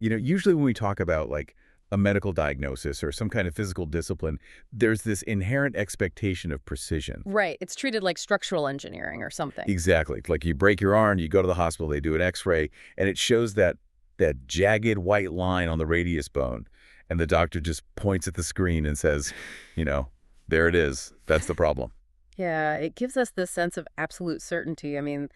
Usually when we talk about like a medical diagnosis or some kind of physical discipline, there's this inherent expectation of precision. Right. It's treated like structural engineering or something. Exactly. Like you break your arm, you go to the hospital, they do an X-ray, and it shows that jagged white line on the radius bone, and the doctor just points at the screen and says, there it is. That's the problem. Yeah, it gives us this sense of absolute certainty. I mean,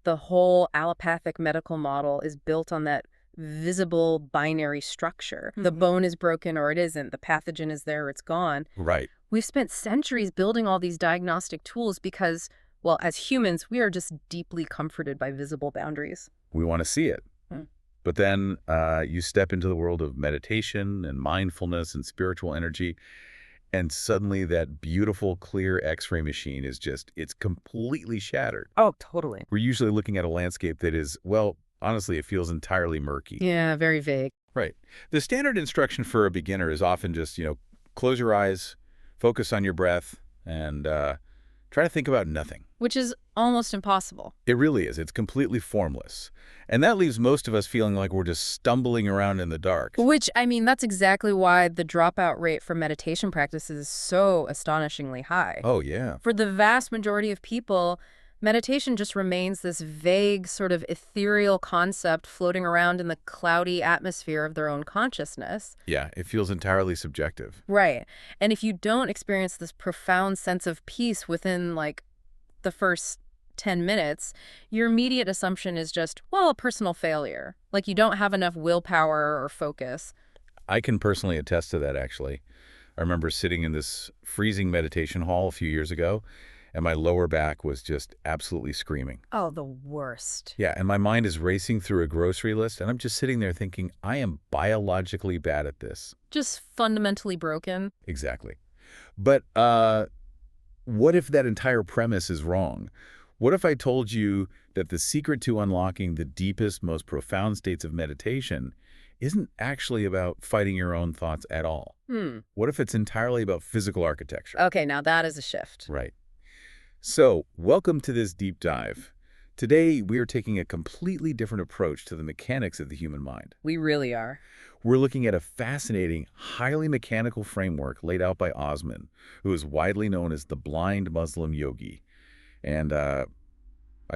the whole allopathic medical model is built on that visible binary structure. The bone is broken or it isn't. The pathogen is there or it's gone. Right. We've spent centuries building all these diagnostic tools because, well, as humans, we are just deeply comforted by visible boundaries. We want to see it. But then you step into the world of meditation and mindfulness and spiritual energy, and suddenly that beautiful, clear X-ray machine is it's completely shattered. Oh, totally. We're usually looking at a landscape that is, well, honestly, it feels entirely murky. Yeah, very vague. Right. The standard instruction for a beginner is often just, close your eyes, focus on your breath, and try to think about nothing. Which is almost impossible. It really is. It's completely formless. And that leaves most of us feeling like we're just stumbling around in the dark. Which, I mean, that's exactly why the dropout rate for meditation practices is so astonishingly high. Oh, yeah. For the vast majority of people, meditation just remains this vague, sort of ethereal concept floating around in the cloudy atmosphere of their own consciousness. Yeah, it feels entirely subjective. Right. And if you don't experience this profound sense of peace within, the first 10 minutes, your immediate assumption is just, well, a personal failure. Like you don't have enough willpower or focus. I can personally attest to that, actually. I remember sitting in this freezing meditation hall a few years ago, and my lower back was just absolutely screaming. Oh, the worst. Yeah, and my mind is racing through a grocery list, and I'm just sitting there thinking, I am biologically bad at this. Just fundamentally broken. Exactly. But what if that entire premise is wrong? What if I told you that the secret to unlocking the deepest, most profound states of meditation isn't actually about fighting your own thoughts at all? What if it's entirely about physical architecture? Okay, now that is a shift. Right. So, welcome to this deep dive. Today, we are taking a completely different approach to the mechanics of the human mind. We really are. We're looking at a fascinating, highly mechanical framework laid out by Osman, who is widely known as the Blind Muslim Yogi. And I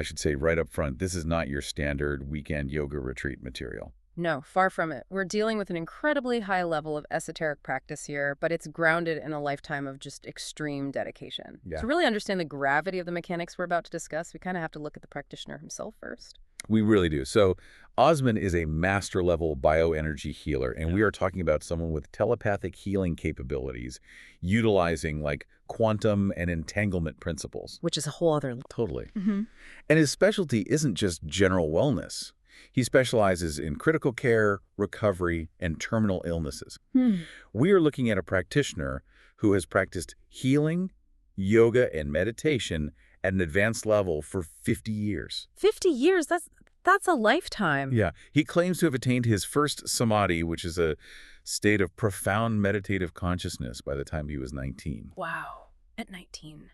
should say right up front, this is not your standard weekend yoga retreat material. No, far from it. We're dealing with an incredibly high level of esoteric practice here, but it's grounded in a lifetime of just extreme dedication. Yeah. To really understand the gravity of the mechanics we're about to discuss, we kind of have to look at the practitioner himself first. We really do. So Osman is a master-level bioenergy healer, and we are talking about someone with telepathic healing capabilities, utilizing quantum and entanglement principles. Which is a whole other... Totally. And his specialty isn't just general wellness. He specializes in critical care, recovery, and terminal illnesses. We are looking at a practitioner who has practiced healing, yoga, and meditation at an advanced level for 50 years. 50 years? That's a lifetime. Yeah. He claims to have attained his first samadhi, which is a state of profound meditative consciousness, by the time he was 19. Wow. At 19.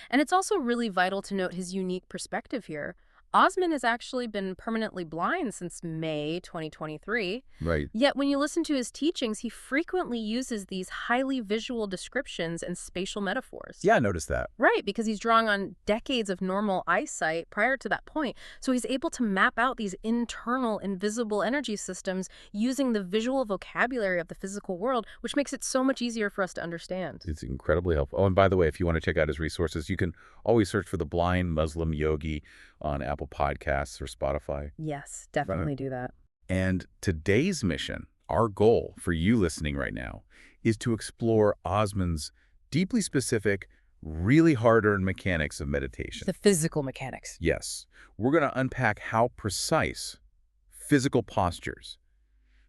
And it's also really vital to note his unique perspective here. Osman has actually been permanently blind since May 2023. Right. Yet when you listen to his teachings, he frequently uses these highly visual descriptions and spatial metaphors. Yeah, I noticed that. Right, because he's drawing on decades of normal eyesight prior to that point. So he's able to map out these internal invisible energy systems using the visual vocabulary of the physical world, which makes it so much easier for us to understand. It's incredibly helpful. Oh, and by the way, if you want to check out his resources, you can always search for the Blind Muslim Yogi on Apple Podcasts or Spotify. Yes, definitely do that. And today's mission, our goal for you listening right now, is to explore Osman's deeply specific, really hard-earned mechanics of meditation. The physical mechanics. Yes. We're going to unpack how precise physical postures,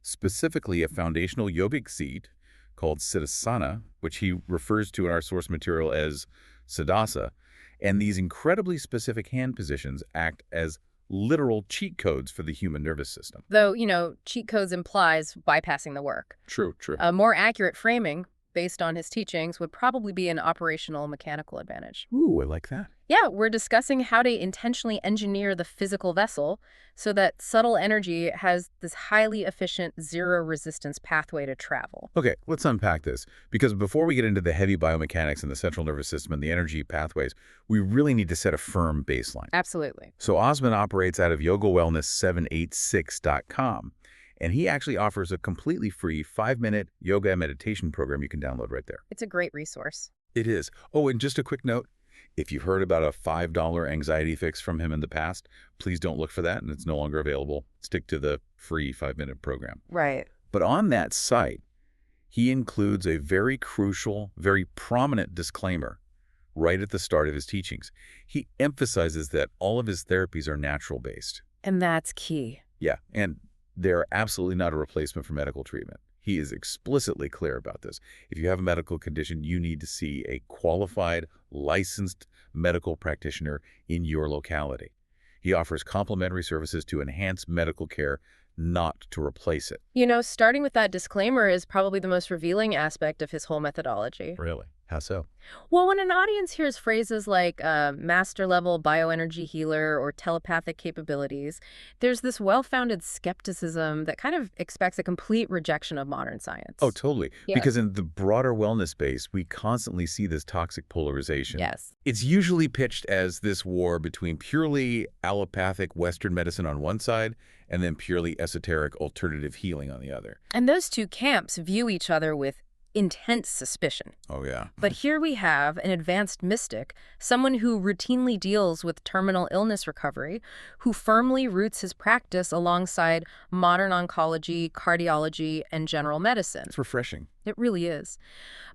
specifically a foundational yogic seat called Siddhasana, which he refers to in our source material as Siddhasa, and these incredibly specific hand positions act as literal cheat codes for the human nervous system. Though, cheat codes implies bypassing the work. True. A more accurate framing based on his teachings, would probably be an operational mechanical advantage. Ooh, I like that. Yeah, we're discussing how to intentionally engineer the physical vessel so that subtle energy has this highly efficient zero-resistance pathway to travel. Okay, let's unpack this. Because before we get into the heavy biomechanics and the central nervous system and the energy pathways, we really need to set a firm baseline. Absolutely. So Osman operates out of yogawellness786.com, and he actually offers a completely free 5-minute yoga and meditation program you can download right there. It's a great resource. It is. Oh, and just a quick note. If you've heard about a $5 anxiety fix from him in the past, please don't look for that, and it's no longer available. Stick to the free 5-minute program. Right. But on that site, he includes a very crucial, very prominent disclaimer right at the start of his teachings. He emphasizes that all of his therapies are natural-based. And that's key. Yeah, and they're absolutely not a replacement for medical treatment. He is explicitly clear about this. If you have a medical condition, you need to see a qualified, licensed medical practitioner in your locality. He offers complementary services to enhance medical care, not to replace it. You know, starting with that disclaimer is probably the most revealing aspect of his whole methodology. Really? How so? Well, when an audience hears phrases like master-level bioenergy healer or telepathic capabilities, there's this well-founded skepticism that kind of expects a complete rejection of modern science. Oh, totally. Yeah. Because in the broader wellness space, we constantly see this toxic polarization. Yes. It's usually pitched as this war between purely allopathic Western medicine on one side and then purely esoteric alternative healing on the other. And those two camps view each other with intense suspicion. Oh, yeah. But here we have an advanced mystic, someone who routinely deals with terminal illness recovery, who firmly roots his practice alongside modern oncology, cardiology, and general medicine. It's refreshing. It really is.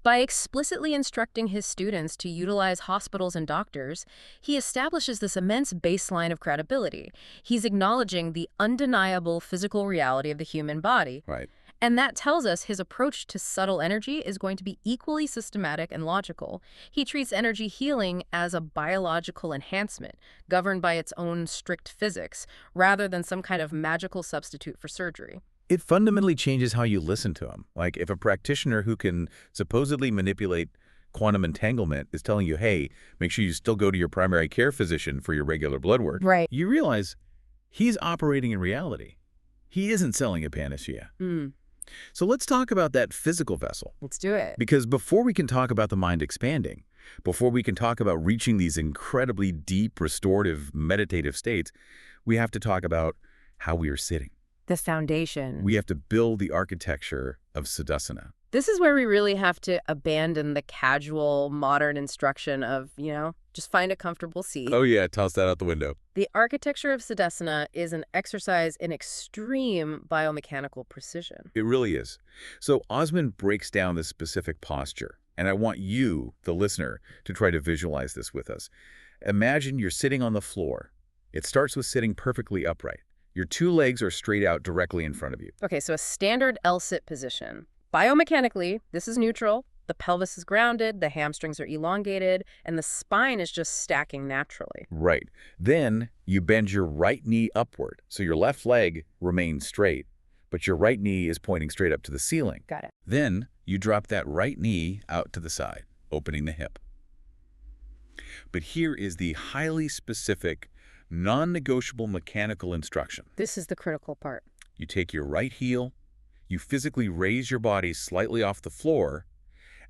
By explicitly instructing his students to utilize hospitals and doctors, he establishes this immense baseline of credibility. He's acknowledging the undeniable physical reality of the human body. Right. And that tells us his approach to subtle energy is going to be equally systematic and logical. He treats energy healing as a biological enhancement, governed by its own strict physics, rather than some kind of magical substitute for surgery. It fundamentally changes how you listen to him. Like if a practitioner who can supposedly manipulate quantum entanglement is telling you, hey, make sure you still go to your primary care physician for your regular blood work. Right. You realize he's operating in reality. He isn't selling a panacea. So let's talk about that physical vessel. Let's do it. Because before we can talk about the mind expanding, before we can talk about reaching these incredibly deep, restorative, meditative states, we have to talk about how we are sitting. The foundation. We have to build the architecture of Siddhasana. This is where we really have to abandon the casual, modern instruction of, just find a comfortable seat. Oh yeah, toss that out the window. The architecture of Siddhasana is an exercise in extreme biomechanical precision. It really is. So Osman breaks down this specific posture, and I want you, the listener, to try to visualize this with us. Imagine you're sitting on the floor. It starts with sitting perfectly upright. Your two legs are straight out directly in front of you. Okay, so a standard L-sit position. Biomechanically, this is neutral. The pelvis is grounded, the hamstrings are elongated, and the spine is just stacking naturally. Right. Then you bend your right knee upward, so your left leg remains straight, but your right knee is pointing straight up to the ceiling. Got it. Then you drop that right knee out to the side, opening the hip. But here is the highly specific, non-negotiable mechanical instruction. This is the critical part. You take your right heel, you physically raise your body slightly off the floor,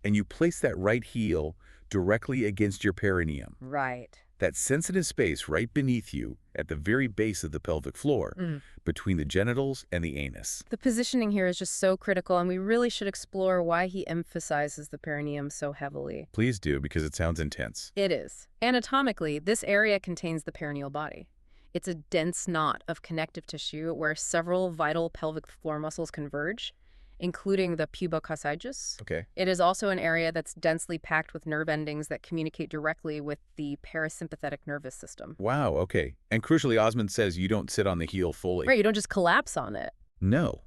and you place that right heel directly against your perineum. Right. That sensitive space right beneath you at the very base of the pelvic floor, between the genitals and the anus. The positioning here is just so critical, and we really should explore why he emphasizes the perineum so heavily. Please do, because it sounds intense. It is. Anatomically, this area contains the perineal body. It's a dense knot of connective tissue where several vital pelvic floor muscles converge, including the pubococcygeus. Okay. It is also an area that's densely packed with nerve endings that communicate directly with the parasympathetic nervous system. Wow, okay. And crucially, Osman says you don't sit on the heel fully. Right, you don't just collapse on it. No.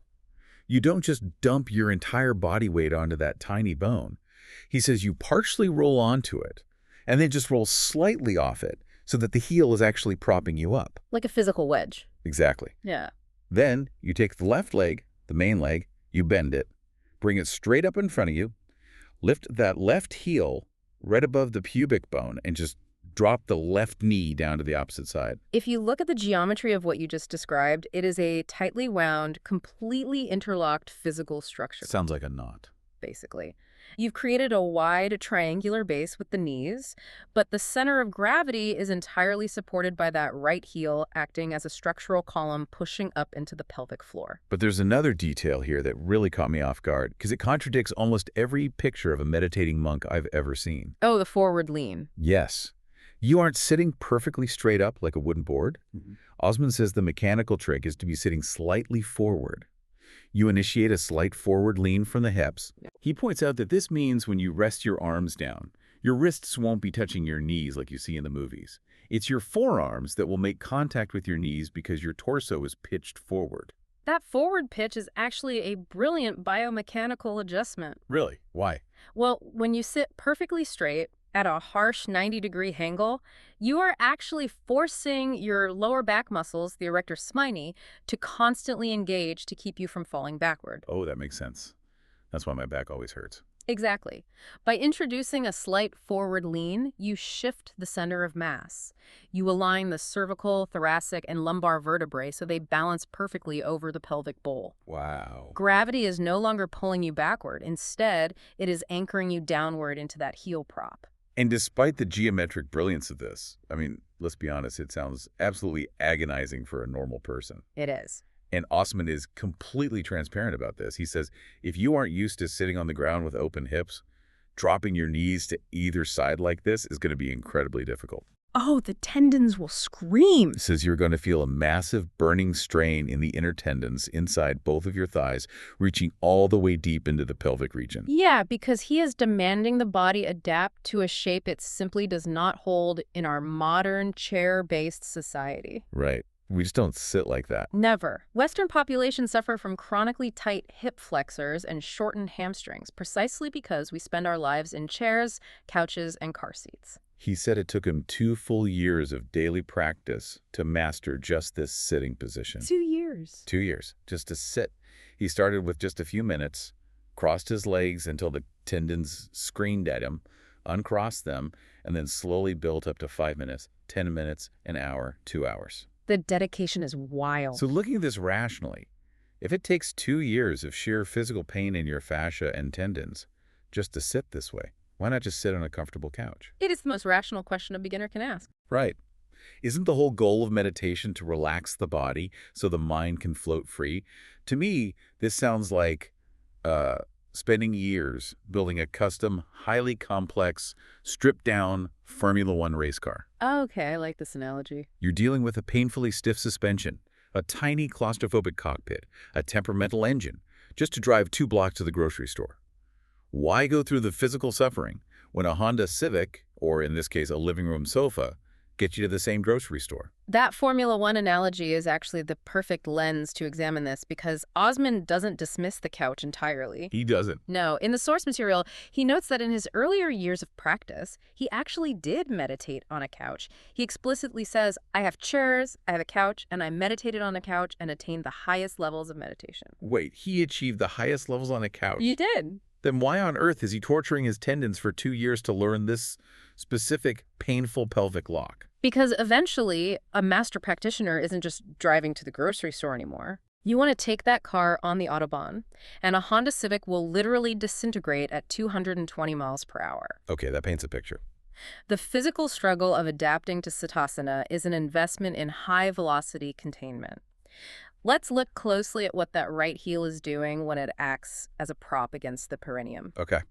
You don't just dump your entire body weight onto that tiny bone. He says you partially roll onto it, and then just roll slightly off it, so that the heel is actually propping you up. Like a physical wedge. Exactly. Yeah. Then you take the left leg, the main leg, you bend it, bring it straight up in front of you, Lift that left heel right above the pubic bone and just drop the left knee down to the opposite side. If you look at the geometry of what you just described, it is a tightly wound, completely interlocked physical structure, Sounds like a knot. basically. You've created a wide triangular base with the knees, but the center of gravity is entirely supported by that right heel acting as a structural column pushing up into the pelvic floor. But there's another detail here that really caught me off guard because it contradicts almost every picture of a meditating monk I've ever seen. Oh, the forward lean. Yes. You aren't sitting perfectly straight up like a wooden board. Osman says the mechanical trick is to be sitting slightly forward. You initiate a slight forward lean from the hips. He points out that this means when you rest your arms down, your wrists won't be touching your knees like you see in the movies. It's your forearms that will make contact with your knees because your torso is pitched forward. That forward pitch is actually a brilliant biomechanical adjustment. Really? Why? Well, when you sit perfectly straight at a harsh 90-degree angle, you are actually forcing your lower back muscles, the erector spinae, to constantly engage to keep you from falling backward. Oh, that makes sense. That's why my back always hurts. Exactly. By introducing a slight forward lean, you shift the center of mass. You align the cervical, thoracic, and lumbar vertebrae so they balance perfectly over the pelvic bowl. Wow. Gravity is no longer pulling you backward. Instead, it is anchoring you downward into that heel prop. And despite the geometric brilliance of this, I mean, let's be honest, it sounds absolutely agonizing for a normal person. It is. And Osman is completely transparent about this. He says, if you aren't used to sitting on the ground with open hips, dropping your knees to either side like this is going to be incredibly difficult. Oh, the tendons will scream. He says you're going to feel a massive burning strain in the inner tendons inside both of your thighs, reaching all the way deep into the pelvic region. Yeah, because he is demanding the body adapt to a shape it simply does not hold in our modern chair-based society. Right. We just don't sit like that. Never. Western populations suffer from chronically tight hip flexors and shortened hamstrings, precisely because we spend our lives in chairs, couches, and car seats. He said it took him 2 full years of daily practice to master just this sitting position. 2 years. 2 years, just to sit. He started with just a few minutes, crossed his legs until the tendons screamed at him, uncrossed them, and then slowly built up to 5 minutes, 10 minutes, an hour, 2 hours. The dedication is wild. So looking at this rationally, if it takes 2 years of sheer physical pain in your fascia and tendons just to sit this way, why not just sit on a comfortable couch? It is the most rational question a beginner can ask. Right. Isn't the whole goal of meditation to relax the body so the mind can float free? To me, this sounds like spending years building a custom, highly complex, stripped-down Formula One race car. Okay, I like this analogy. You're dealing with a painfully stiff suspension, a tiny claustrophobic cockpit, a temperamental engine, just to drive 2 blocks to the grocery store. Why go through the physical suffering when a Honda Civic, or in this case a living room sofa, gets you to the same grocery store? That Formula One analogy is actually the perfect lens to examine this because Osman doesn't dismiss the couch entirely. He doesn't. No, in the source material, he notes that in his earlier years of practice, he actually did meditate on a couch. He explicitly says, I have chairs, I have a couch, and I meditated on a couch and attained the highest levels of meditation. Wait, he achieved the highest levels on a couch? You did. Then why on earth is he torturing his tendons for 2 years to learn this specific painful pelvic lock? Because eventually, a master practitioner isn't just driving to the grocery store anymore. You want to take that car on the Autobahn, and a Honda Civic will literally disintegrate at 220 miles per hour. Okay, that paints a picture. The physical struggle of adapting to Siddhasana is an investment in high-velocity containment. Let's look closely at what that right heel is doing when it acts as a prop against the perineum. Okay.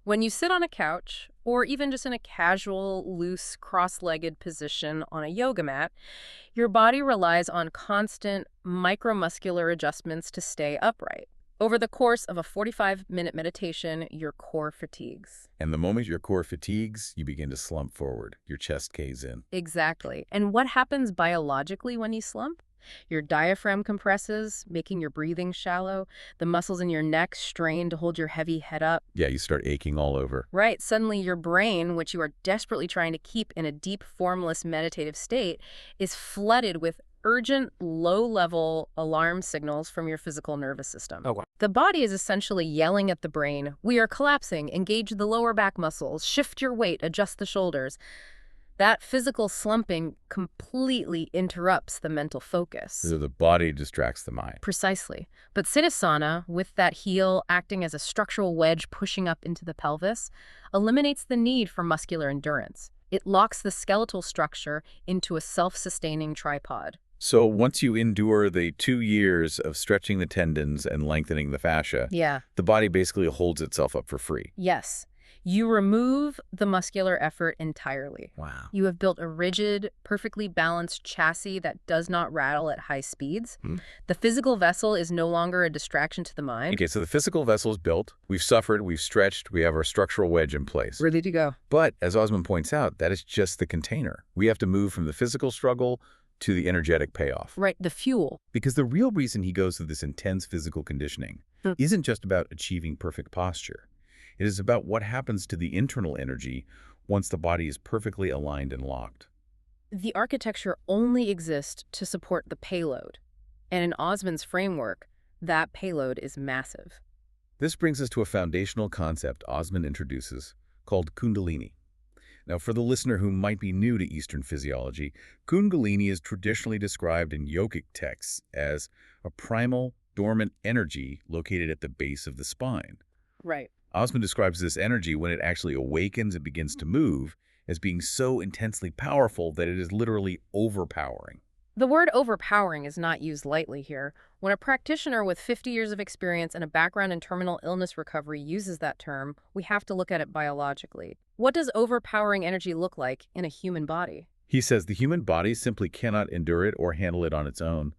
When you sit on a couch, or even just in a casual, loose, cross-legged position on a yoga mat, your body relies on constant micromuscular adjustments to stay upright. Over the course of a 45-minute meditation, your core fatigues. And the moment your core fatigues, you begin to slump forward. Your chest caves in. Exactly. And what happens biologically when you slump? Your diaphragm compresses, making your breathing shallow. The muscles in your neck strain to hold your heavy head up. Yeah, you start aching all over. Right. Suddenly your brain, which you are desperately trying to keep in a deep, formless, meditative state, is flooded with urgent, low-level alarm signals from your physical nervous system. Oh, wow. The body is essentially yelling at the brain, "We are collapsing. Engage the lower back muscles. Shift your weight. Adjust the shoulders." That physical slumping completely interrupts the mental focus. So the body distracts the mind. Precisely. But Siddhasana, with that heel acting as a structural wedge pushing up into the pelvis, eliminates the need for muscular endurance. It locks the skeletal structure into a self-sustaining tripod. So once you endure the 2 years of stretching the tendons and lengthening the fascia, Yeah. the body basically holds itself up for free. Yes. You remove the muscular effort entirely. Wow. You have built a rigid, perfectly balanced chassis that does not rattle at high speeds. The physical vessel is no longer a distraction to the mind. Okay, so the physical vessel is built, we've suffered, we've stretched, we have our structural wedge in place. Ready to go. But as Osman points out, that is just the container. We have to move from the physical struggle to the energetic payoff. Right, the fuel. Because the real reason he goes through this intense physical conditioning isn't just about achieving perfect posture. It is about what happens to the internal energy once the body is perfectly aligned and locked. The architecture only exists to support the payload. And in Osman's framework, that payload is massive. This brings us to a foundational concept Osman introduces called Kundalini. Now, for the listener who might be new to Eastern physiology, Kundalini is traditionally described in yogic texts as a primal, dormant energy located at the base of the spine. Right. Osman describes this energy when it actually awakens and begins to move as being so intensely powerful that it is literally overpowering. The word overpowering is not used lightly here. When a practitioner with 50 years of experience and a background in terminal illness recovery uses that term, we have to look at it biologically. What does overpowering energy look like in a human body? He says the human body simply cannot endure it or handle it on its own.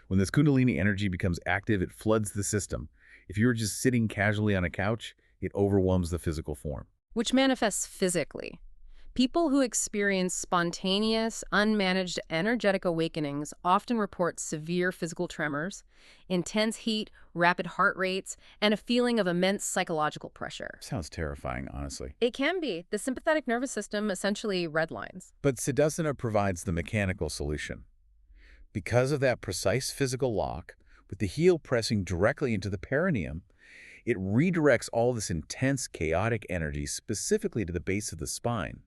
When this Kundalini energy becomes active, it floods the system. If you were just sitting casually on a couch, it overwhelms the physical form. Which manifests physically. People who experience spontaneous, unmanaged energetic awakenings often report severe physical tremors, intense heat, rapid heart rates, and a feeling of immense psychological pressure. Sounds terrifying, honestly. It can be. The sympathetic nervous system essentially redlines. But Siddhasana provides the mechanical solution. Because of that precise physical lock, with the heel pressing directly into the perineum, it redirects all this intense, chaotic energy specifically to the base of the spine,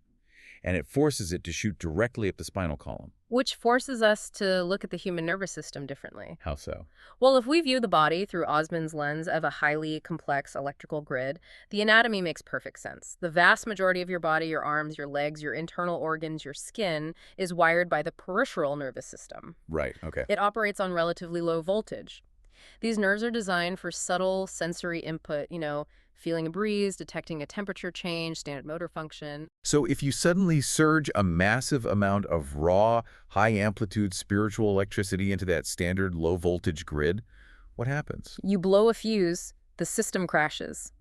and it forces it to shoot directly up the spinal column. Which forces us to look at the human nervous system differently. How so? Well, if we view the body through Osman's lens of a highly complex electrical grid, the anatomy makes perfect sense. The vast majority of your body, your arms, your legs, your internal organs, your skin, is wired by the peripheral nervous system. Right, okay. It operates on relatively low voltage. These nerves are designed for subtle sensory input, feeling a breeze, detecting a temperature change, standard motor function. So if you suddenly surge a massive amount of raw, high-amplitude spiritual electricity into that standard low-voltage grid, what happens? You blow a fuse, the system crashes.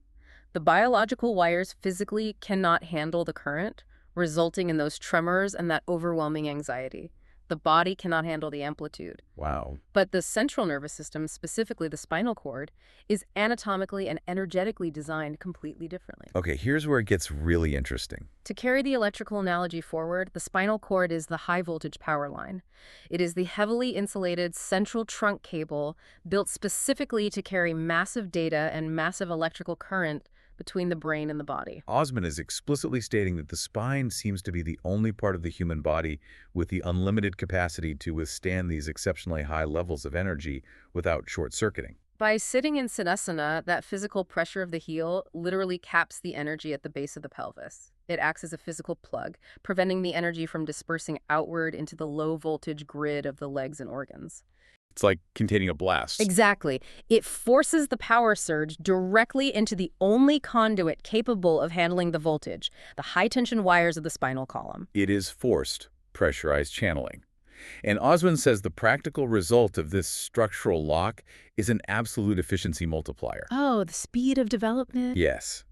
The biological wires physically cannot handle the current, resulting in those tremors and that overwhelming anxiety. The body cannot handle the amplitude. Wow. But the central nervous system, specifically the spinal cord, is anatomically and energetically designed completely differently. Okay, here's where it gets really interesting. To carry the electrical analogy forward, the spinal cord is the high-voltage power line. It is the heavily insulated central trunk cable built specifically to carry massive data and massive electrical current between the brain and the body. Osman is explicitly stating that the spine seems to be the only part of the human body with the unlimited capacity to withstand these exceptionally high levels of energy without short-circuiting. By sitting in Siddhasana, that physical pressure of the heel literally caps the energy at the base of the pelvis. It acts as a physical plug, preventing the energy from dispersing outward into the low-voltage grid of the legs and organs. It's like containing a blast. Exactly. It forces the power surge directly into the only conduit capable of handling the voltage, the high-tension wires of the spinal column. It is forced, pressurized channeling. And Osman says the practical result of this structural lock is an absolute efficiency multiplier. Oh, the speed of development? Yes.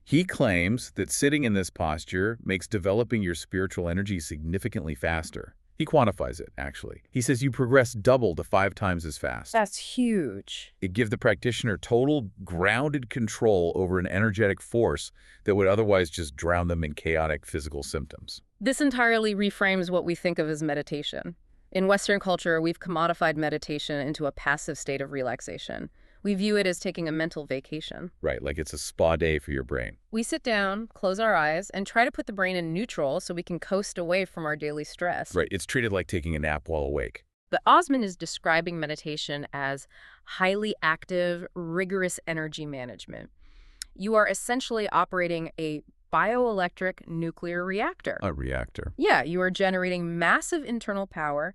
He claims that sitting in this posture makes developing your spiritual energy significantly faster. He quantifies it, actually. He says you progress double to 5 times as fast. That's huge. It gives the practitioner total grounded control over an energetic force that would otherwise just drown them in chaotic physical symptoms. This entirely reframes what we think of as meditation. In Western culture, we've commodified meditation into a passive state of relaxation. We view it as taking a mental vacation. Right, like it's a spa day for your brain. We sit down, close our eyes, and try to put the brain in neutral so we can coast away from our daily stress. Right, it's treated like taking a nap while awake. But Osman is describing meditation as highly active, rigorous energy management. You are essentially operating a bioelectric nuclear reactor. A reactor. Yeah, you are generating massive internal power,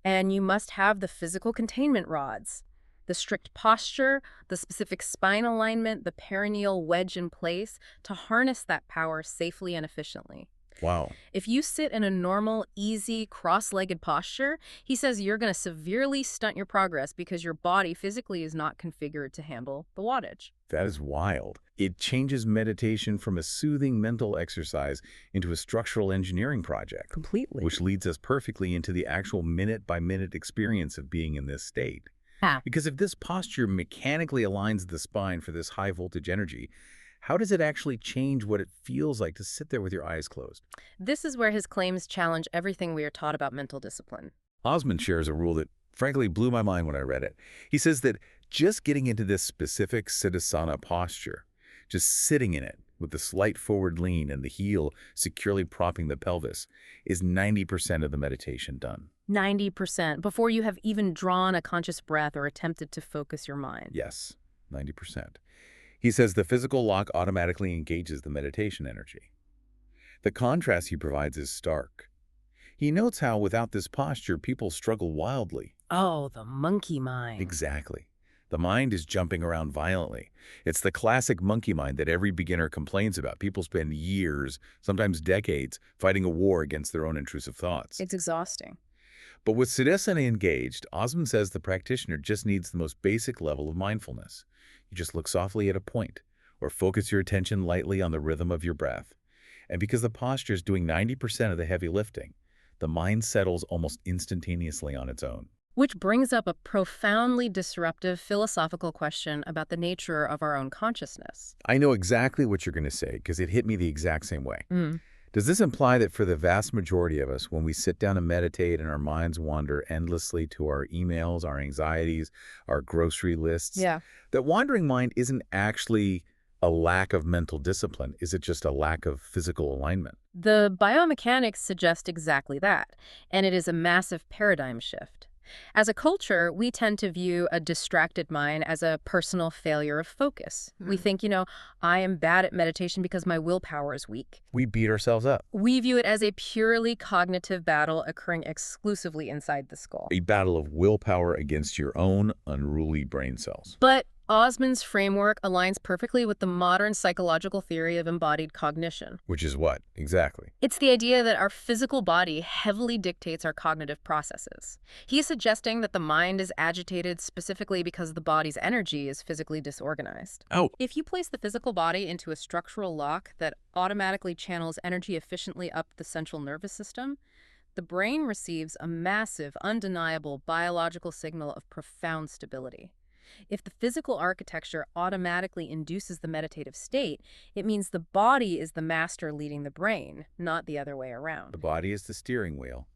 and you must have the physical containment rods, the strict posture, the specific spine alignment, the perineal wedge in place to harness that power safely and efficiently. Wow. If you sit in a normal, easy, cross-legged posture, he says you're going to severely stunt your progress because your body physically is not configured to handle the wattage. That is wild. It changes meditation from a soothing mental exercise into a structural engineering project. Completely. Which leads us perfectly into the actual minute-by-minute experience of being in this state. Because if this posture mechanically aligns the spine for this high-voltage energy, how does it actually change what it feels like to sit there with your eyes closed? This is where his claims challenge everything we are taught about mental discipline. Osman shares a rule that frankly blew my mind when I read it. He says that just getting into this specific siddhasana posture, just sitting in it with the slight forward lean and the heel securely propping the pelvis, is 90% of the meditation done. 90%, before you have even drawn a conscious breath or attempted to focus your mind. Yes, 90%. He says the physical lock automatically engages the meditation energy. The contrast he provides is stark. He notes how without this posture, people struggle wildly. Oh, the monkey mind. Exactly. The mind is jumping around violently. It's the classic monkey mind that every beginner complains about. People spend years, sometimes decades, fighting a war against their own intrusive thoughts. It's exhausting. But with Siddhasana engaged, Osman says the practitioner just needs the most basic level of mindfulness. You just look softly at a point, or focus your attention lightly on the rhythm of your breath. And because the posture is doing 90% of the heavy lifting, the mind settles almost instantaneously on its own. Which brings up a profoundly disruptive philosophical question about the nature of our own consciousness. I know exactly what you're going to say, because it hit me the exact same way. Does this imply that for the vast majority of us, when we sit down and meditate and our minds wander endlessly to our emails, our anxieties, our grocery lists, that wandering mind isn't actually a lack of mental discipline? Is it just a lack of physical alignment? The biomechanics suggest exactly that, and it is a massive paradigm shift. As a culture, we tend to view a distracted mind as a personal failure of focus. We think, I am bad at meditation because my willpower is weak. We beat ourselves up. We view it as a purely cognitive battle occurring exclusively inside the skull. A battle of willpower against your own unruly brain cells. But Osman's framework aligns perfectly with the modern psychological theory of embodied cognition. Which is what, exactly? It's the idea that our physical body heavily dictates our cognitive processes. He is suggesting that the mind is agitated specifically because the body's energy is physically disorganized. Oh. If you place the physical body into a structural lock that automatically channels energy efficiently up the central nervous system, the brain receives a massive, undeniable biological signal of profound stability. If the physical architecture automatically induces the meditative state, it means the body is the master leading the brain, not the other way around. The body is the steering wheel,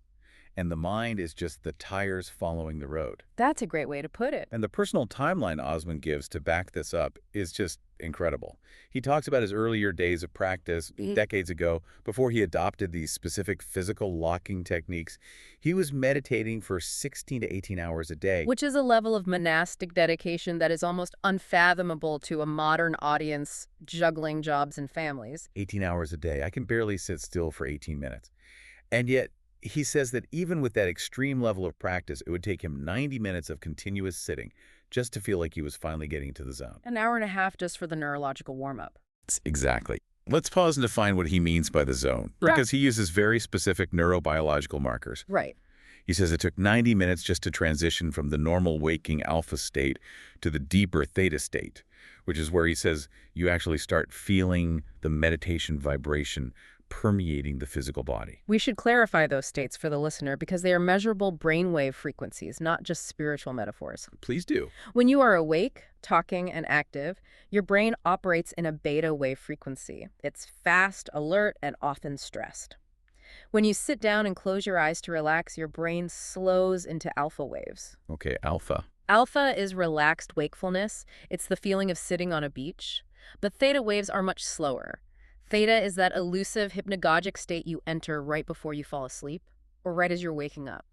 and the mind is just the tires following the road. That's a great way to put it. And the personal timeline Osman gives to back this up is just incredible. He talks about his earlier days of practice decades ago, before he adopted these specific physical locking techniques. He was meditating for 16 to 18 hours a day. Which is a level of monastic dedication that is almost unfathomable to a modern audience juggling jobs and families. 18 hours a day. I can barely sit still for 18 minutes. And yet, he says that even with that extreme level of practice, it would take him 90 minutes of continuous sitting just to feel like he was finally getting into the zone. An hour and a half just for the neurological warm-up. Exactly. Let's pause and define what he means by the zone, because he uses very specific neurobiological markers. Right. He says it took 90 minutes just to transition from the normal waking alpha state to the deeper theta state, which is where he says you actually start feeling the meditation vibration permeating the physical body. We should clarify those states for the listener because they are measurable brainwave frequencies, not just spiritual metaphors. Please do. When you are awake, talking, and active, your brain operates in a beta wave frequency. It's fast, alert, and often stressed. When you sit down and close your eyes to relax, your brain slows into alpha waves. Okay, alpha. Alpha is relaxed wakefulness. It's the feeling of sitting on a beach. But theta waves are much slower. Theta is that elusive hypnagogic state you enter right before you fall asleep, or right as you're waking up.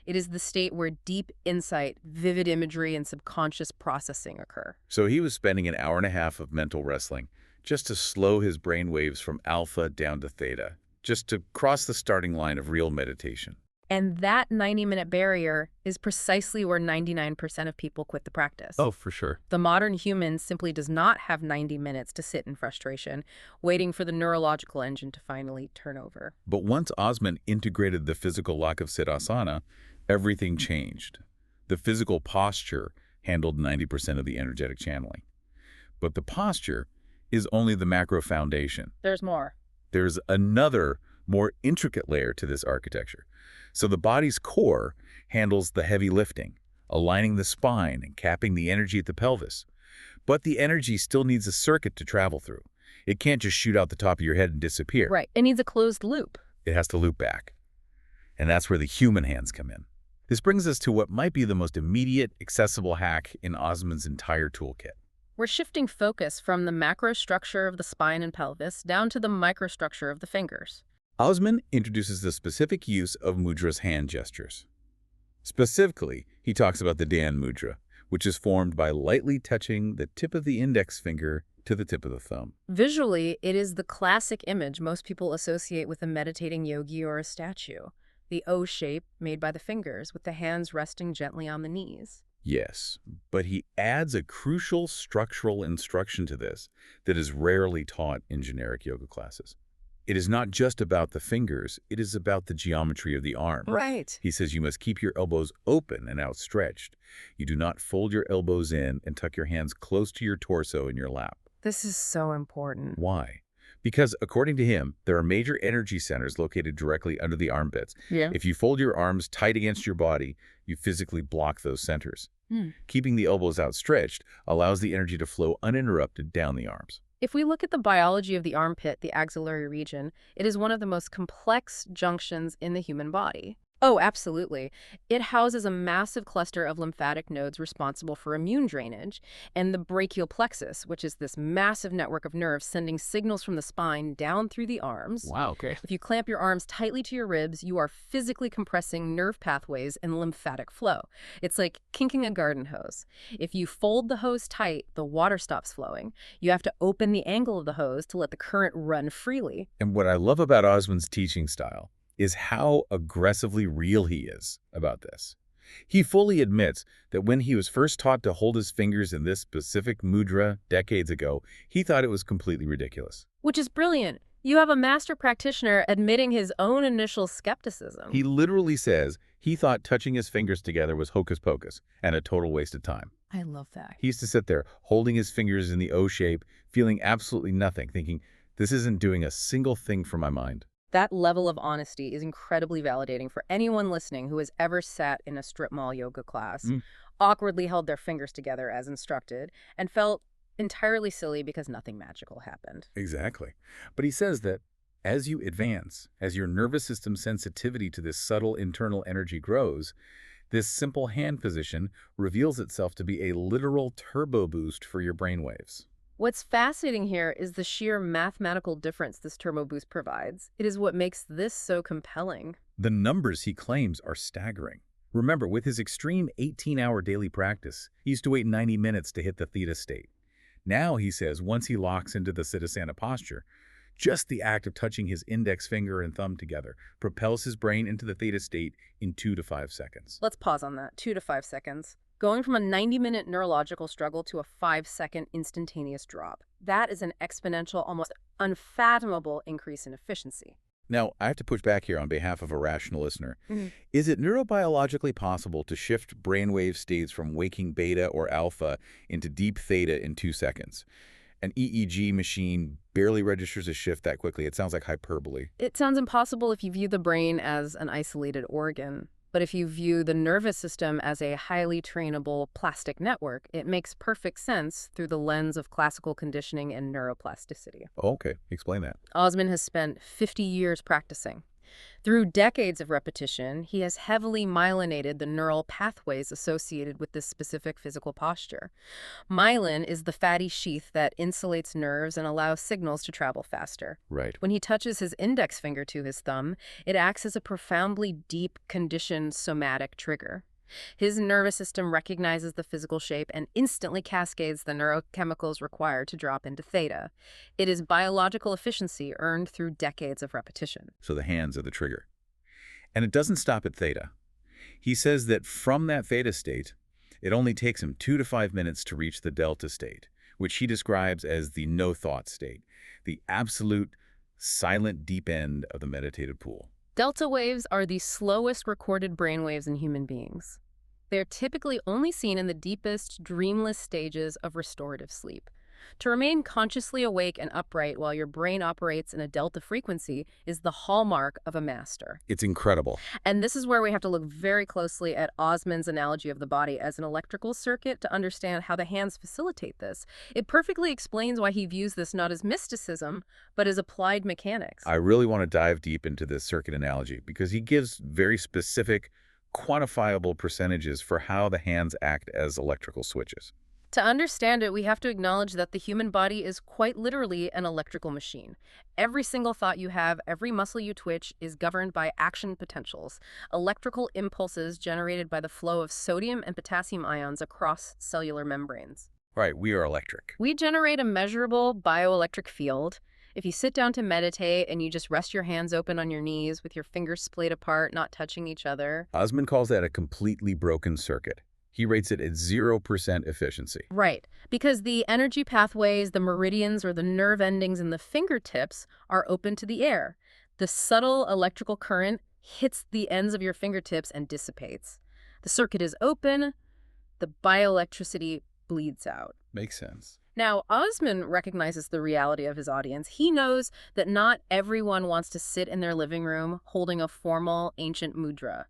It is the state where deep insight, vivid imagery, and subconscious processing occur. So he was spending an hour and a half of mental wrestling just to slow his brain waves from alpha down to theta, just to cross the starting line of real meditation. And that 90-minute barrier is precisely where 99% of people quit the practice. Oh, for sure. The modern human simply does not have 90 minutes to sit in frustration, waiting for the neurological engine to finally turn over. But once Osman integrated the physical lock of Siddhasana, everything changed. The physical posture handled 90% of the energetic channeling. But the posture is only the macro foundation. There's more. There's another, more intricate layer to this architecture. So the body's core handles the heavy lifting, aligning the spine and capping the energy at the pelvis. But the energy still needs a circuit to travel through. It can't just shoot out the top of your head and disappear. Right. It needs a closed loop. It has to loop back. And that's where the human hands come in. This brings us to what might be the most immediate, accessible hack in Osman's entire toolkit. We're shifting focus from the macro structure of the spine and pelvis down to the microstructure of the fingers. Osman introduces the specific use of mudra's hand gestures. Specifically, he talks about the Dan mudra, which is formed by lightly touching the tip of the index finger to the tip of the thumb. Visually, it is the classic image most people associate with a meditating yogi or a statue. The O shape made by the fingers, with the hands resting gently on the knees. Yes, but he adds a crucial structural instruction to this that is rarely taught in generic yoga classes. It is not just about the fingers, it is about the geometry of the arm. Right. He says you must keep your elbows open and outstretched. You do not fold your elbows in and tuck your hands close to your torso in your lap. This is so important. Why? Because according to him, there are major energy centers located directly under the armpits. Yeah. If you fold your arms tight against your body, you physically block those centers. Keeping the elbows outstretched allows the energy to flow uninterrupted down the arms. If we look at the biology of the armpit, the axillary region, it is one of the most complex junctions in the human body. Oh, absolutely. It houses a massive cluster of lymphatic nodes responsible for immune drainage, and the brachial plexus, which is this massive network of nerves sending signals from the spine down through the arms. Wow, okay. If you clamp your arms tightly to your ribs, you are physically compressing nerve pathways and lymphatic flow. It's like kinking a garden hose. If you fold the hose tight, the water stops flowing. You have to open the angle of the hose to let the current run freely. And what I love about Osman's teaching style is how aggressively real he is about this. He fully admits that when he was first taught to hold his fingers in this specific mudra decades ago, he thought it was completely ridiculous. Which is brilliant. You have a master practitioner admitting his own initial skepticism. He literally says he thought touching his fingers together was hocus pocus and a total waste of time. I love that. He used to sit there holding his fingers in the O shape, feeling absolutely nothing, thinking, this isn't doing a single thing for my mind. That level of honesty is incredibly validating for anyone listening who has ever sat in a strip mall yoga class, awkwardly held their fingers together as instructed, and felt entirely silly because nothing magical happened. Exactly. But he says that as you advance, as your nervous system sensitivity to this subtle internal energy grows, this simple hand position reveals itself to be a literal turbo boost for your brainwaves. What's fascinating here is the sheer mathematical difference this turbo boost provides. It is what makes this so compelling. The numbers he claims are staggering. Remember, with his extreme 18-hour daily practice, he used to wait 90 minutes to hit the theta state. Now, he says, once he locks into the Siddhasana posture, just the act of touching his index finger and thumb together propels his brain into the theta state in 2 to 5 seconds. Let's pause on that. 2 to 5 seconds. Going from a 90-minute neurological struggle to a 5-second instantaneous drop. That is an exponential, almost unfathomable increase in efficiency. Now, I have to push back here on behalf of a rational listener. Is it neurobiologically possible to shift brainwave states from waking beta or alpha into deep theta in 2 seconds? An EEG machine barely registers a shift that quickly. It sounds like hyperbole. It sounds impossible if you view the brain as an isolated organ. But if you view the nervous system as a highly trainable plastic network, it makes perfect sense through the lens of classical conditioning and neuroplasticity. Okay, explain that. Osman has spent 50 years practicing. Through decades of repetition, he has heavily myelinated the neural pathways associated with this specific physical posture. Myelin is the fatty sheath that insulates nerves and allows signals to travel faster. Right. When he touches his index finger to his thumb, it acts as a profoundly deep, conditioned somatic trigger. His nervous system recognizes the physical shape and instantly cascades the neurochemicals required to drop into theta. It is biological efficiency earned through decades of repetition. So the hands are the trigger. And it doesn't stop at theta. He says that from that theta state, it only takes him 2 to 5 minutes to reach the delta state, which he describes as the no-thought state, the absolute silent deep end of the meditative pool. Delta waves are the slowest recorded brainwaves in human beings. They're typically only seen in the deepest, dreamless stages of restorative sleep. To remain consciously awake and upright while your brain operates in a delta frequency is the hallmark of a master. It's incredible. And this is where we have to look very closely at Osman's analogy of the body as an electrical circuit to understand how the hands facilitate this. It perfectly explains why he views this not as mysticism, but as applied mechanics. I really want to dive deep into this circuit analogy because he gives very specific, quantifiable percentages for how the hands act as electrical switches. To understand it, we have to acknowledge that the human body is quite literally an electrical machine. Every single thought you have, every muscle you twitch is governed by action potentials, electrical impulses generated by the flow of sodium and potassium ions across cellular membranes. Right, we are electric. We generate a measurable bioelectric field. If you sit down to meditate and you just rest your hands open on your knees with your fingers splayed apart, not touching each other. Osman calls that a completely broken circuit. He rates it at 0% efficiency. Right, because the energy pathways, the meridians, or the nerve endings in the fingertips are open to the air. The subtle electrical current hits the ends of your fingertips and dissipates. The circuit is open, the bioelectricity bleeds out. Makes sense. Now, Osman recognizes the reality of his audience. He knows that not everyone wants to sit in their living room holding a formal, ancient mudra.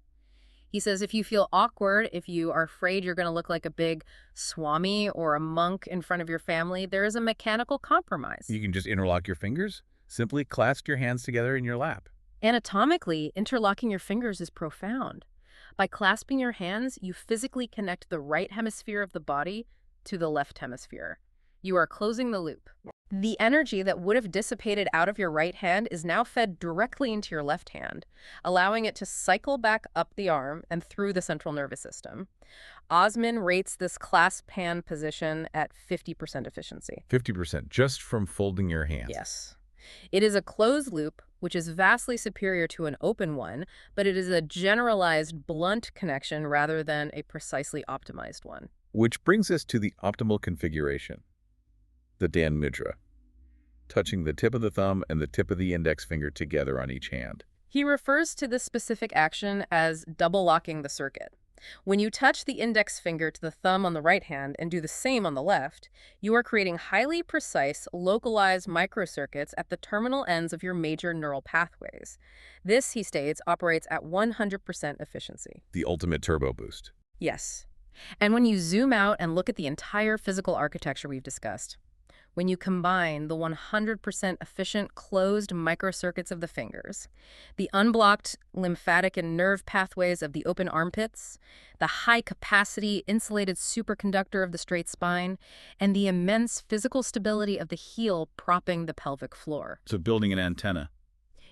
He says if you feel awkward, if you are afraid you're going to look like a big swami or a monk in front of your family, there is a mechanical compromise. You can just interlock your fingers, simply clasp your hands together in your lap. Anatomically, interlocking your fingers is profound. By clasping your hands, you physically connect the right hemisphere of the body to the left hemisphere. You are closing the loop. The energy that would have dissipated out of your right hand is now fed directly into your left hand, allowing it to cycle back up the arm and through the central nervous system. Osman rates this clasp hand position at 50% efficiency. 50% just from folding your hands. Yes. It is a closed loop, which is vastly superior to an open one, but it is a generalized, blunt connection rather than a precisely optimized one. Which brings us to the optimal configuration. The Dan Mudra, touching the tip of the thumb and the tip of the index finger together on each hand. He refers to this specific action as double locking the circuit. When you touch the index finger to the thumb on the right hand and do the same on the left, you are creating highly precise, localized microcircuits at the terminal ends of your major neural pathways. This, he states, operates at 100% efficiency. The ultimate turbo boost. Yes. And when you zoom out and look at the entire physical architecture we've discussed, when you combine the 100% efficient closed microcircuits of the fingers, the unblocked lymphatic and nerve pathways of the open armpits, the high-capacity insulated superconductor of the straight spine, and the immense physical stability of the heel propping the pelvic floor. So building an antenna.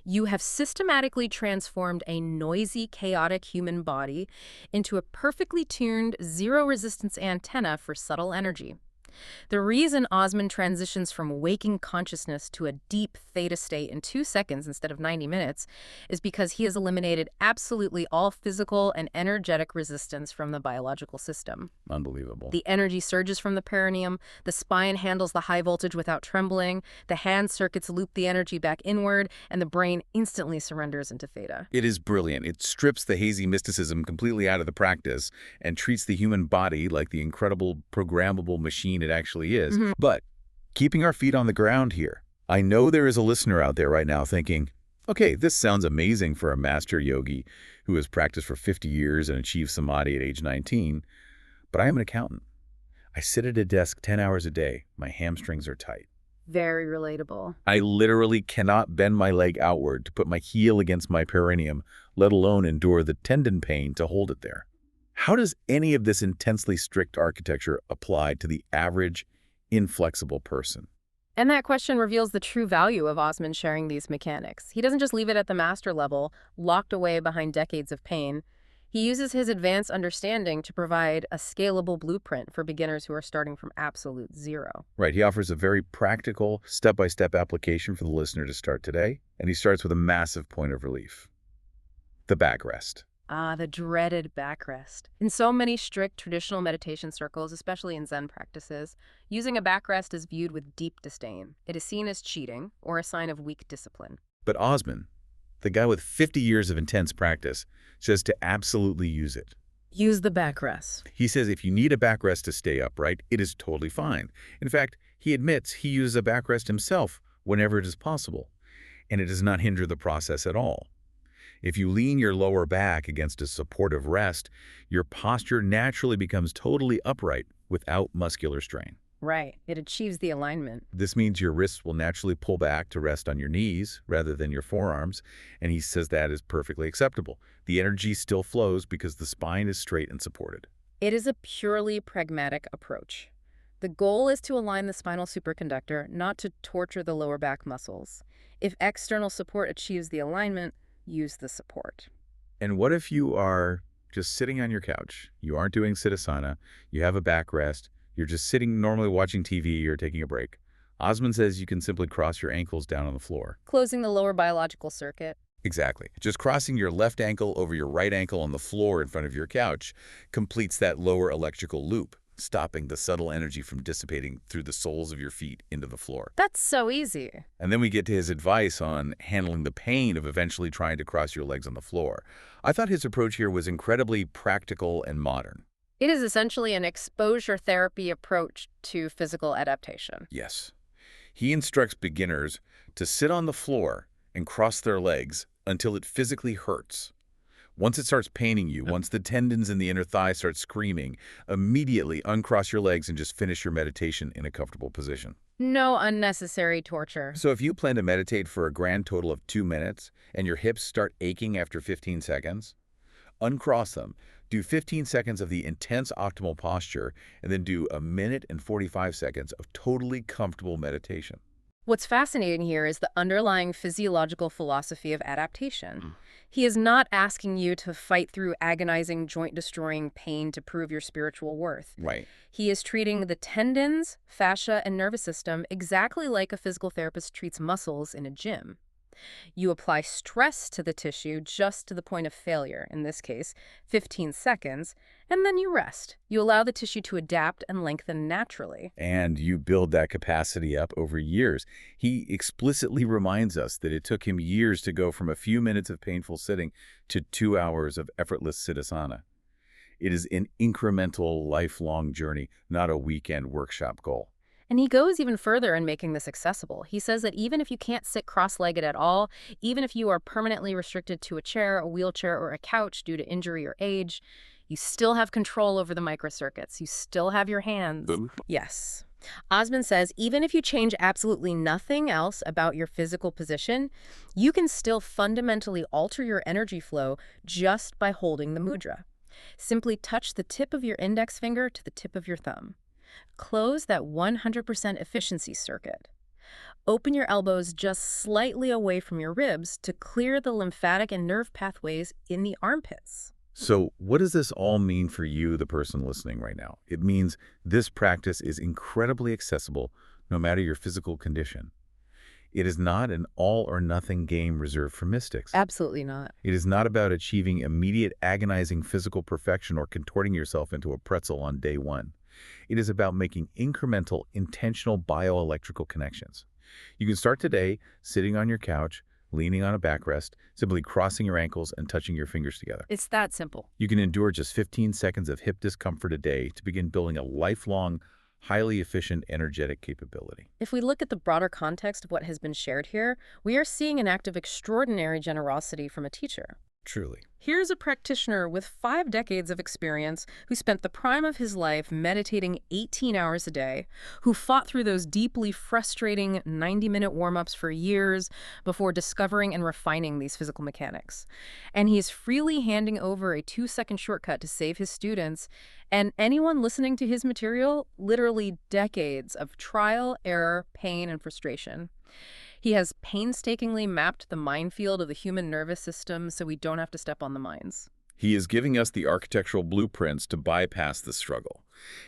You have systematically transformed a noisy, chaotic human body into a perfectly tuned, zero-resistance antenna for subtle energy. The reason Osman transitions from waking consciousness to a deep theta state in 2 seconds instead of 90 minutes is because he has eliminated absolutely all physical and energetic resistance from the biological system. Unbelievable. The energy surges from the perineum, the spine handles the high voltage without trembling, the hand circuits loop the energy back inward, and the brain instantly surrenders into theta. It is brilliant. It strips the hazy mysticism completely out of the practice and treats the human body like the incredible programmable machine it actually is. But keeping our feet on the ground here, I know there is a listener out there right now thinking, okay, this sounds amazing for a master yogi who has practiced for 50 years and achieved samadhi at age 19, but I am an accountant. I sit at a desk 10 hours a day. My hamstrings are tight. Very relatable. I literally cannot bend my leg outward to put my heel against my perineum, let alone endure the tendon pain to hold it there. How does any of this intensely strict architecture apply to the average, inflexible person? And that question reveals the true value of Osman sharing these mechanics. He doesn't just leave it at the master level, locked away behind decades of pain. He uses his advanced understanding to provide a scalable blueprint for beginners who are starting from absolute zero. Right, he offers a very practical, step-by-step application for the listener to start today, and he starts with a massive point of relief: the backrest. Ah, the dreaded backrest. In so many strict traditional meditation circles, especially in Zen practices, using a backrest is viewed with deep disdain. It is seen as cheating or a sign of weak discipline. But Osman, the guy with 50 years of intense practice, says to absolutely use it. Use the backrest. He says if you need a backrest to stay upright, it is totally fine. In fact, he admits he uses a backrest himself whenever it is possible, and it does not hinder the process at all. If you lean your lower back against a supportive rest, your posture naturally becomes totally upright without muscular strain. Right. It achieves the alignment. This means your wrists will naturally pull back to rest on your knees rather than your forearms, and he says that is perfectly acceptable. The energy still flows because the spine is straight and supported. It is a purely pragmatic approach. The goal is to align the spinal superconductor, not to torture the lower back muscles. If external support achieves the alignment, use the support. And what if you are just sitting on your couch? You aren't doing Siddhasana, you have a backrest, you're just sitting normally watching TV or taking a break. Osman says you can simply cross your ankles down on the floor. Closing the lower biological circuit. Exactly. Just crossing your left ankle over your right ankle on the floor in front of your couch completes that lower electrical loop, stopping the subtle energy from dissipating through the soles of your feet into the floor. That's so easy. And then we get to his advice on handling the pain of eventually trying to cross your legs on the floor. I thought his approach here was incredibly practical and modern. It is essentially an exposure therapy approach to physical adaptation. Yes. He instructs beginners to sit on the floor and cross their legs until it physically hurts. Once it starts paining you, once the tendons in the inner thigh start screaming, immediately uncross your legs and just finish your meditation in a comfortable position. No unnecessary torture. So if you plan to meditate for a grand total of 2 minutes and your hips start aching after 15 seconds, uncross them, do 15 seconds of the intense optimal posture, and then do 1 minute and 45 seconds of totally comfortable meditation. What's fascinating here is the underlying physiological philosophy of adaptation. He is not asking you to fight through agonizing, joint-destroying pain to prove your spiritual worth. Right. He is treating the tendons, fascia, and nervous system exactly like a physical therapist treats muscles in a gym. You apply stress to the tissue just to the point of failure, in this case, 15 seconds, and then you rest. You allow the tissue to adapt and lengthen naturally. And you build that capacity up over years. He explicitly reminds us that it took him years to go from a few minutes of painful sitting to 2 hours of effortless Siddhasana. It is an incremental, lifelong journey, not a weekend workshop goal. And he goes even further in making this accessible. He says that even if you can't sit cross-legged at all, even if you are permanently restricted to a chair, a wheelchair, or a couch due to injury or age, you still have control over the microcircuits. You still have your hands. Yes. Osman says even if you change absolutely nothing else about your physical position, you can still fundamentally alter your energy flow just by holding the mudra. Simply touch the tip of your index finger to the tip of your thumb. Close that 100% efficiency circuit. Open your elbows just slightly away from your ribs to clear the lymphatic and nerve pathways in the armpits. So what does this all mean for you, the person listening right now? It means this practice is incredibly accessible no matter your physical condition. It is not an all-or-nothing game reserved for mystics. Absolutely not. It is not about achieving immediate agonizing physical perfection or contorting yourself into a pretzel on day one. It is about making incremental, intentional bioelectrical connections. You can start today sitting on your couch, leaning on a backrest, simply crossing your ankles and touching your fingers together. It's that simple. You can endure just 15 seconds of hip discomfort a day to begin building a lifelong, highly efficient, energetic capability. If we look at the broader context of what has been shared here, we are seeing an act of extraordinary generosity from a teacher. Truly. Here's a practitioner with 5 decades of experience who spent the prime of his life meditating 18 hours a day, who fought through those deeply frustrating 90-minute warm-ups for years before discovering and refining these physical mechanics. And he's freely handing over a 2-second shortcut to save his students and anyone listening to his material literally decades of trial, error, pain, and frustration. He has painstakingly mapped the minefield of the human nervous system so we don't have to step on the mines. He is giving us the architectural blueprints to bypass the struggle.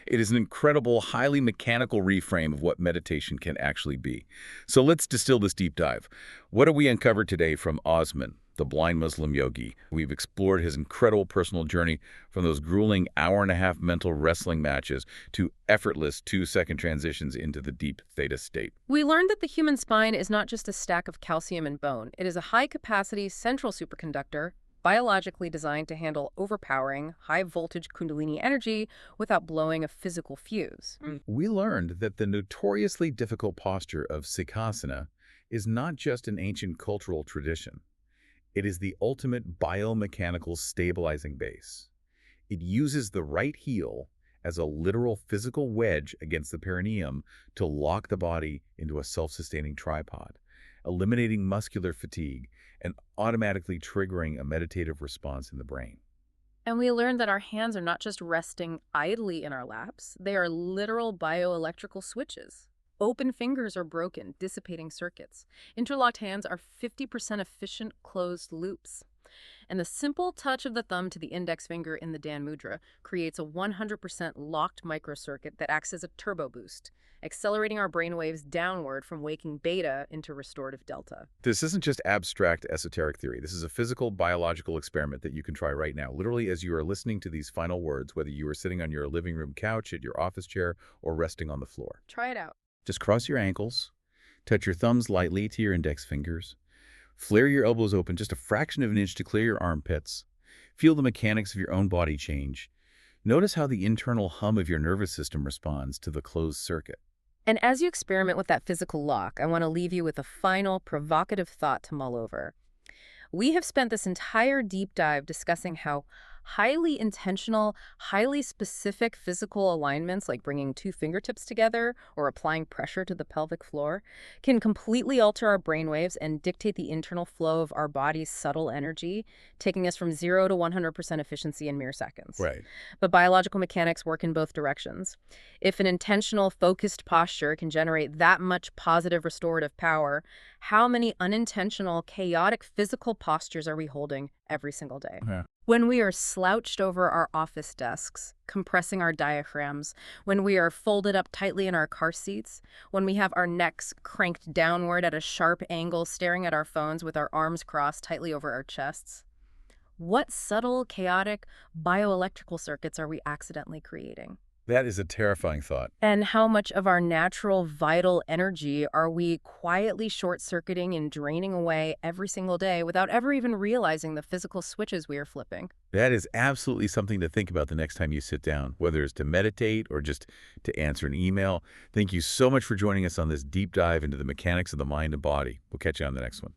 It is an incredible, highly mechanical reframe of what meditation can actually be. So let's distill this deep dive. What have we uncovered today from Osman, the Blind Muslim Yogi? We've explored his incredible personal journey from those grueling hour-and-a-half mental wrestling matches to effortless 2-second transitions into the deep theta state. We learned that the human spine is not just a stack of calcium and bone. It is a high-capacity central superconductor, biologically designed to handle overpowering, high-voltage kundalini energy without blowing a physical fuse. We learned that the notoriously difficult posture of Sikhasana is not just an ancient cultural tradition. It is the ultimate biomechanical stabilizing base. It uses the right heel as a literal physical wedge against the perineum to lock the body into a self-sustaining tripod, eliminating muscular fatigue and automatically triggering a meditative response in the brain. And we learned that our hands are not just resting idly in our laps, they are literal bioelectrical switches. Open fingers are broken, dissipating circuits. Interlocked hands are 50% efficient closed loops. And the simple touch of the thumb to the index finger in the Dan Mudra creates a 100% locked microcircuit that acts as a turbo boost, accelerating our brainwaves downward from waking beta into restorative delta. This isn't just abstract esoteric theory. This is a physical, biological experiment that you can try right now, literally as you are listening to these final words, whether you are sitting on your living room couch, at your office chair, or resting on the floor. Try it out. Just cross your ankles, touch your thumbs lightly to your index fingers, flare your elbows open just a fraction of an inch to clear your armpits. Feel the mechanics of your own body change. Notice how the internal hum of your nervous system responds to the closed circuit. And as you experiment with that physical lock, I want to leave you with a final provocative thought to mull over. We have spent this entire deep dive discussing how highly intentional, highly specific physical alignments like bringing 2 fingertips together or applying pressure to the pelvic floor can completely alter our brainwaves and dictate the internal flow of our body's subtle energy, taking us from 0 to 100% efficiency in mere seconds. Right. But biological mechanics work in both directions. If an intentional, focused posture can generate that much positive restorative power, how many unintentional, chaotic physical postures are we holding every single day? Yeah. When we are slouched over our office desks, compressing our diaphragms, when we are folded up tightly in our car seats, when we have our necks cranked downward at a sharp angle, staring at our phones with our arms crossed tightly over our chests, what subtle, chaotic bioelectrical circuits are we accidentally creating? That is a terrifying thought. And how much of our natural vital energy are we quietly short-circuiting and draining away every single day without ever even realizing the physical switches we are flipping? That is absolutely something to think about the next time you sit down, whether it's to meditate or just to answer an email. Thank you so much for joining us on this deep dive into the mechanics of the mind and body. We'll catch you on the next one.